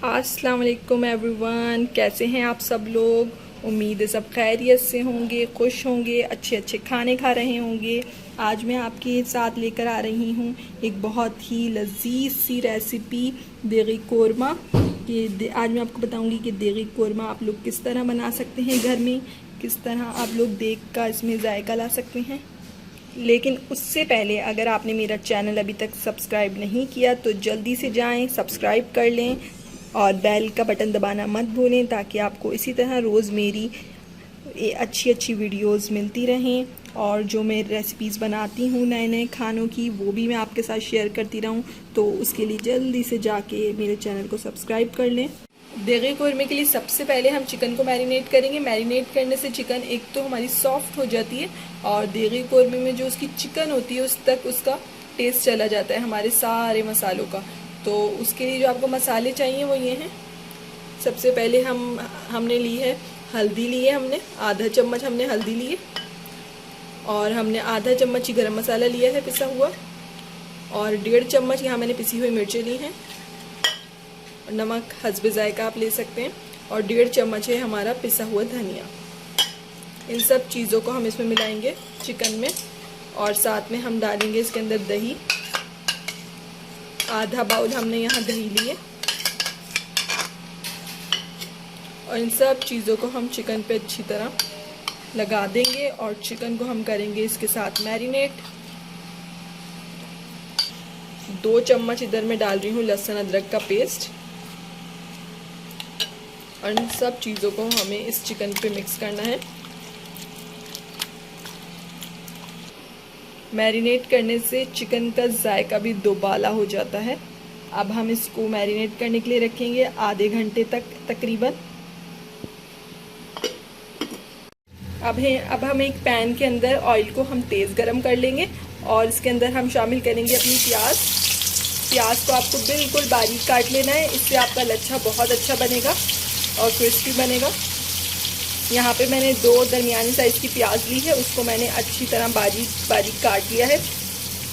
अस्सलाम वालेकुम एवरीवन, कैसे हैं आप सब लोग। उम्मीद है सब खैरियत से होंगे, खुश होंगे, अच्छे अच्छे खाने खा रहे होंगे। आज मैं आपके साथ लेकर आ रही हूँ एक बहुत ही लजीज सी रेसिपी, देगी कोरमा। आज मैं आपको बताऊंगी कि देगी कोरमा आप लोग किस तरह बना सकते हैं घर में, किस तरह आप लोग देख कर इसमें जायका ला सकते हैं। लेकिन उससे पहले अगर आपने मेरा चैनल अभी तक सब्सक्राइब नहीं किया तो जल्दी से जाएं, सब्सक्राइब कर लें और बेल का बटन दबाना मत भूलें, ताकि आपको इसी तरह रोज़ मेरी अच्छी अच्छी वीडियोस मिलती रहें। और जो मैं रेसिपीज़ बनाती हूँ नए नए खानों की, वो भी मैं आपके साथ शेयर करती रहूँ। तो उसके लिए जल्दी से जाके मेरे चैनल को सब्सक्राइब कर लें। देगी कोरमे के लिए सबसे पहले हम चिकन को मैरिनेट करेंगे। मैरिनेट करने से चिकन एक तो हमारी सॉफ्ट हो जाती है, और देगी कोरमे में जो उसकी चिकन होती है उस तक उसका टेस्ट चला जाता है हमारे सारे मसालों का। तो उसके लिए जो आपको मसाले चाहिए वो ये हैं। सबसे पहले हमने ली है हल्दी, ली है हमने आधा चम्मच, हमने हल्दी ली है। और हमने आधा चम्मच ही गरम मसाला लिया है पिसा हुआ, और 1.5 चम्मच यहाँ मैंने पिसी हुई मिर्चें ली हैं। नमक हस्बे जायका आप ले सकते हैं, और 1.5 चम्मच है हमारा पिसा हुआ धनिया। इन सब चीज़ों को हम इसमें मिलाएंगे चिकन में, और साथ में हम डालेंगे इसके अंदर दही। आधा बाउल हमने यहाँ दही लिए, और इन सब चीज़ों को हम चिकन पे अच्छी तरह लगा देंगे, और चिकन को हम करेंगे इसके साथ मैरिनेट। 2 चम्मच इधर मैं डाल रही हूँ लहसुन अदरक का पेस्ट, और इन सब चीज़ों को हमें इस चिकन पे मिक्स करना है। मैरिनेट करने से चिकन का जायका भी दोबाला हो जाता है। अब हम इसको मैरिनेट करने के लिए रखेंगे आधे घंटे तक तकरीबन। अब हम एक पैन के अंदर ऑयल को हम तेज़ गरम कर लेंगे, और इसके अंदर हम शामिल करेंगे अपनी प्याज। प्याज को आपको बिल्कुल बारीक काट लेना है, इससे आपका लच्छा बहुत अच्छा बनेगा और क्रिस्पी बनेगा। यहाँ पे मैंने 2 दरमियानी साइज़ की प्याज ली है, उसको मैंने अच्छी तरह बारीक बारीक काट लिया है।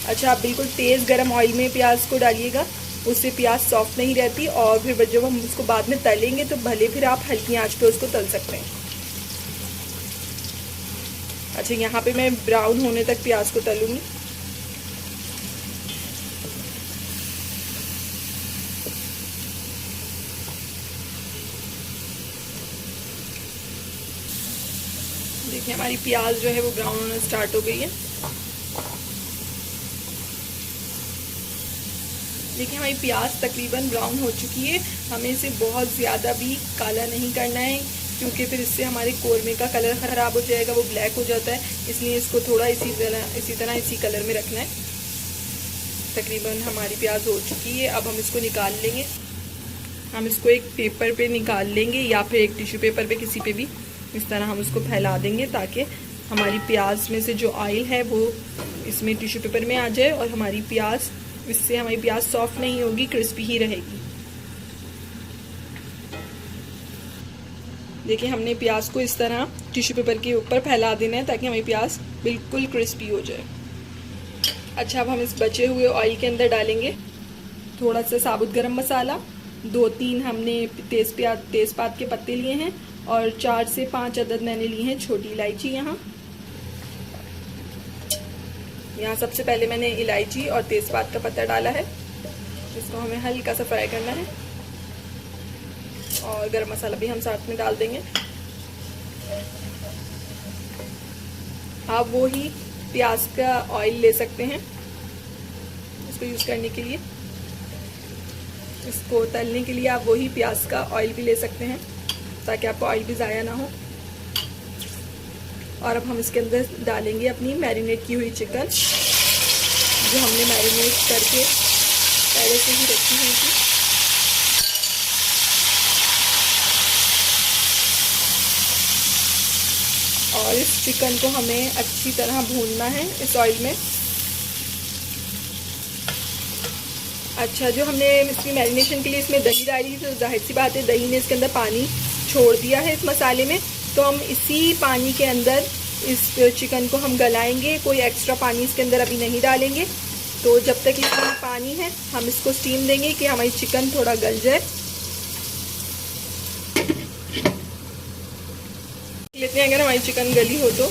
अच्छा, आप बिल्कुल तेज़ गरम ऑयल में प्याज को डालिएगा, उससे प्याज सॉफ्ट नहीं रहती, और फिर जब हम उसको बाद में तलेंगे तो भले फिर आप हल्की आंच पे उसको तल सकते हैं। अच्छा, यहाँ पे मैं ब्राउन होने तक प्याज को तलूँगी। देखिए हमारी प्याज जो है वो ब्राउन होना स्टार्ट हो गई है। देखिए हमारी प्याज तकरीबन ब्राउन हो चुकी है। हमें इसे बहुत ज़्यादा भी काला नहीं करना है, क्योंकि फिर इससे हमारे कोरमे का कलर ख़राब हो जाएगा, वो ब्लैक हो जाता है। इसलिए इसको थोड़ा इसी कलर में रखना है। तकरीबन हमारी प्याज हो चुकी है। अब हम इसको निकाल लेंगे। हम इसको एक पेपर पे निकाल लेंगे, या फिर एक टिश्यू पेपर पे, किसी पे भी इस तरह हम उसको फैला देंगे, ताकि हमारी प्याज में से जो ऑयल है वो इसमें टिश्यू पेपर में आ जाए, और इससे हमारी प्याज सॉफ्ट नहीं होगी, क्रिस्पी ही रहेगी। देखिए हमने प्याज को इस तरह टिश्यू पेपर के ऊपर फैला देना है, ताकि हमारी प्याज बिल्कुल क्रिस्पी हो जाए। अच्छा, अब हम इस बचे हुए ऑयल के अंदर डालेंगे थोड़ा सा साबुत गरम मसाला। 2-3 हमने तेज़पात के पत्ते लिए हैं, और 4 से 5 अदद मैंने ली हैं छोटी इलायची। यहाँ सबसे पहले मैंने इलायची और तेज़पात का पत्ता डाला है। इसको हमें हल्का सा फ्राई करना है, और गरम मसाला भी हम साथ में डाल देंगे। आप वो ही प्याज का ऑयल ले सकते हैं इसको यूज़ करने के लिए। इसको तलने के लिए आप वही प्याज का ऑयल भी ले सकते हैं, ताकि आपको ऑयल भी ज़ाया ना हो। और अब हम इसके अंदर डालेंगे अपनी मैरिनेट की हुई चिकन, जो हमने मैरिनेट करके पहले से ही रखी हुई थी। और इस चिकन को हमें अच्छी तरह भूनना है इस ऑयल में। अच्छा, जो हमने इसकी मैरिनेशन के लिए इसमें दही डाली, तो जाहिर सी बात है दही ने इसके अंदर पानी छोड़ दिया है इस मसाले में, तो हम इसी पानी के अंदर इस चिकन को हम गलाएंगे। कोई एक्स्ट्रा पानी इसके अंदर अभी नहीं डालेंगे। तो जब तक इसमें पानी है हम इसको स्टीम देंगे कि हमारी चिकन थोड़ा गल जाए। लेते हैं अगर हमारी चिकन गली हो तो।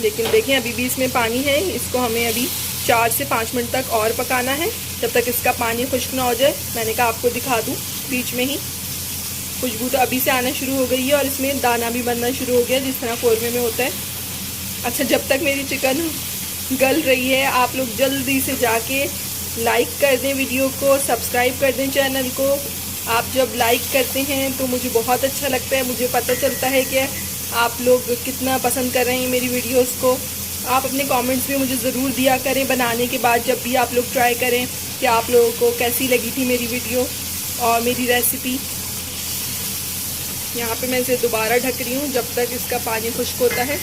लेकिन देखें अभी भी इसमें पानी है, इसको हमें अभी 4 से 5 मिनट तक और पकाना है, जब तक इसका पानी खुश्क ना हो जाए। मैंने कहा आपको दिखा दूँ बीच में ही। खुशबू तो अभी से आना शुरू हो गई है और इसमें दाना भी बनना शुरू हो गया, जिस तरह कौरमे में होता है। अच्छा, जब तक मेरी चिकन गल रही है आप लोग जल्दी से जाके लाइक कर दें वीडियो को, सब्सक्राइब कर दें चैनल को। आप जब लाइक करते हैं तो मुझे बहुत अच्छा लगता है, मुझे पता चलता है कि आप लोग कितना पसंद कर रहे हैं मेरी वीडियोस को। आप अपने कमेंट्स भी मुझे ज़रूर दिया करें बनाने के बाद, जब भी आप लोग ट्राई करें कि आप लोगों को कैसी लगी थी मेरी वीडियो और मेरी रेसिपी। यहाँ पे मैं इसे दोबारा ढक रही हूँ जब तक इसका पानी खुश्क होता है।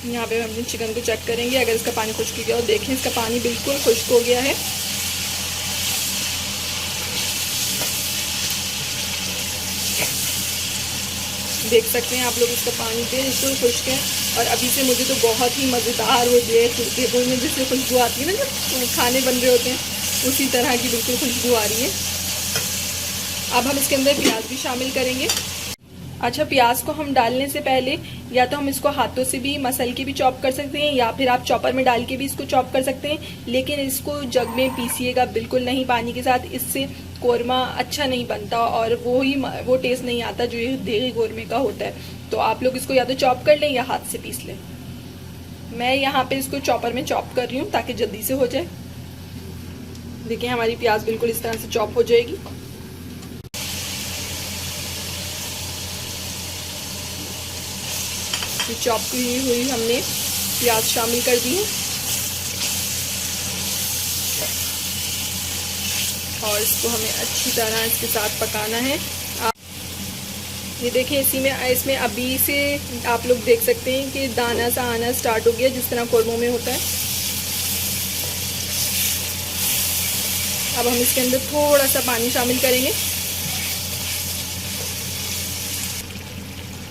यहाँ पे हम अपनी चिकन को चेक करेंगे, अगर इसका पानी खुश्क हो गया और देखें इसका पानी बिल्कुल खुश्क हो गया है। देख सकते हैं आप लोग इसका पानी बिल्कुल खुश्क है। और अभी से मुझे तो बहुत ही मज़ेदार वो टेबल में जिससे खुशबू आती है ना, जब खाने बन रहे होते हैं, उसी तरह की बिल्कुल खुशबू आ रही है। अब हम इसके अंदर प्याज भी शामिल करेंगे। अच्छा, प्याज को हम डालने से पहले या तो हम इसको हाथों से भी मसल के भी चॉप कर सकते हैं, या फिर आप चॉपर में डाल के भी इसको चॉप कर सकते हैं। लेकिन इसको जग में पीसिएगा बिल्कुल नहीं पानी के साथ, इससे कौरमा अच्छा नहीं बनता और वो टेस्ट नहीं आता जो ये देगी कौरमे का होता है। तो आप लोग इसको या तो चॉप कर लें या हाथ से पीस लें। मैं यहाँ पे इसको चॉपर में चॉप कर रही हूँ ताकि जल्दी से हो जाए। देखिए हमारी प्याज बिल्कुल इस तरह से चॉप हो जाएगी। चॉप की हुई हमने प्याज शामिल कर दी है और इसको हमें अच्छी तरह इसके साथ पकाना है। ये देखिए इसमें अभी से आप लोग देख सकते हैं कि दाना सा आना स्टार्ट हो गया, जिस तरह कौरमों में होता है। अब हम इसके अंदर थोड़ा सा पानी शामिल करेंगे।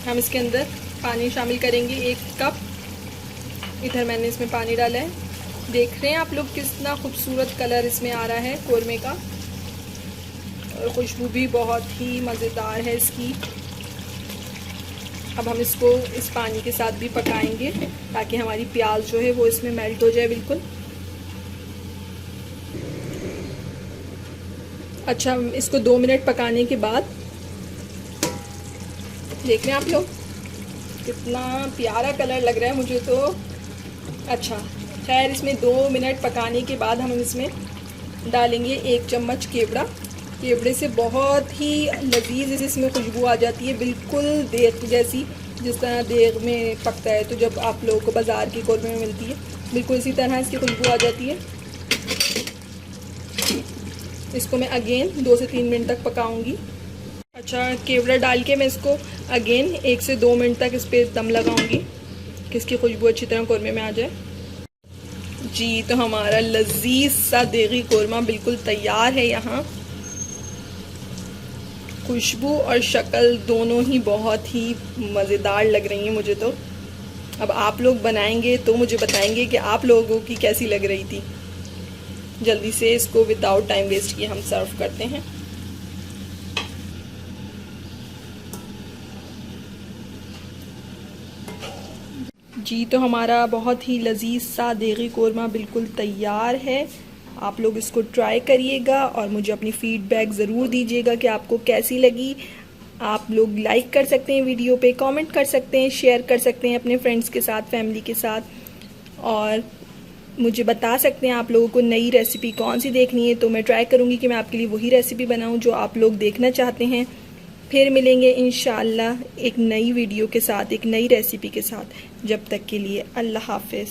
हम इसके अंदर पानी शामिल करेंगे 1 कप। इधर मैंने इसमें पानी डाला है। देख रहे हैं आप लोग कितना खूबसूरत कलर इसमें आ रहा है कौरमे का, और खुशबू भी बहुत ही मज़ेदार है इसकी। अब हम इसको इस पानी के साथ भी पकाएंगे ताकि हमारी प्याज जो है वो इसमें मेल्ट हो जाए बिल्कुल। अच्छा, इसको 2 मिनट पकाने के बाद देख रहे हैं आप लोग कितना प्यारा कलर लग रहा है मुझे तो। अच्छा खैर, इसमें 2 मिनट पकाने के बाद हम इसमें डालेंगे 1 चम्मच केवड़ा। केवड़े से बहुत ही लजीज इसमें खुशबू आ जाती है, बिल्कुल देग जैसी, जिस तरह देग में पकता है तो जब आप लोगों को बाज़ार की कौरमे में मिलती है, बिल्कुल इसी तरह इसकी खुशबू आ जाती है। इसको मैं अगेन 2 से 3 मिनट तक पकाऊंगी। अच्छा, केवड़ा डाल के मैं इसको अगेन 1 से 2 मिनट तक इस पर दम लगाऊंगी कि इसकी खुशबू अच्छी तरह कौरमे में आ जाए। जी, तो हमारा लजीज सा देगी कौरमा बिल्कुल तैयार है। यहाँ खुशबू और शक्ल दोनों ही बहुत ही मज़ेदार लग रही हैं मुझे तो। अब आप लोग बनाएंगे तो मुझे बताएंगे कि आप लोगों की कैसी लग रही थी। जल्दी से इसको विदाउट टाइम वेस्ट किए हम सर्व करते हैं। जी, तो हमारा बहुत ही लजीज सा देगी कौरमा बिल्कुल तैयार है। आप लोग इसको ट्राई करिएगा और मुझे अपनी फ़ीडबैक ज़रूर दीजिएगा कि आपको कैसी लगी। आप लोग लाइक कर सकते हैं वीडियो पे, कमेंट कर सकते हैं, शेयर कर सकते हैं अपने फ्रेंड्स के साथ, फैमिली के साथ, और मुझे बता सकते हैं आप लोगों को नई रेसिपी कौन सी देखनी है। तो मैं ट्राई करूँगी कि मैं आपके लिए वही रेसिपी बनाऊँ जो आप लोग देखना चाहते हैं। फिर मिलेंगे इंशाअल्लाह एक नई वीडियो के साथ, एक नई रेसिपी के साथ। जब तक के लिए अल्लाह हाफ़िज़।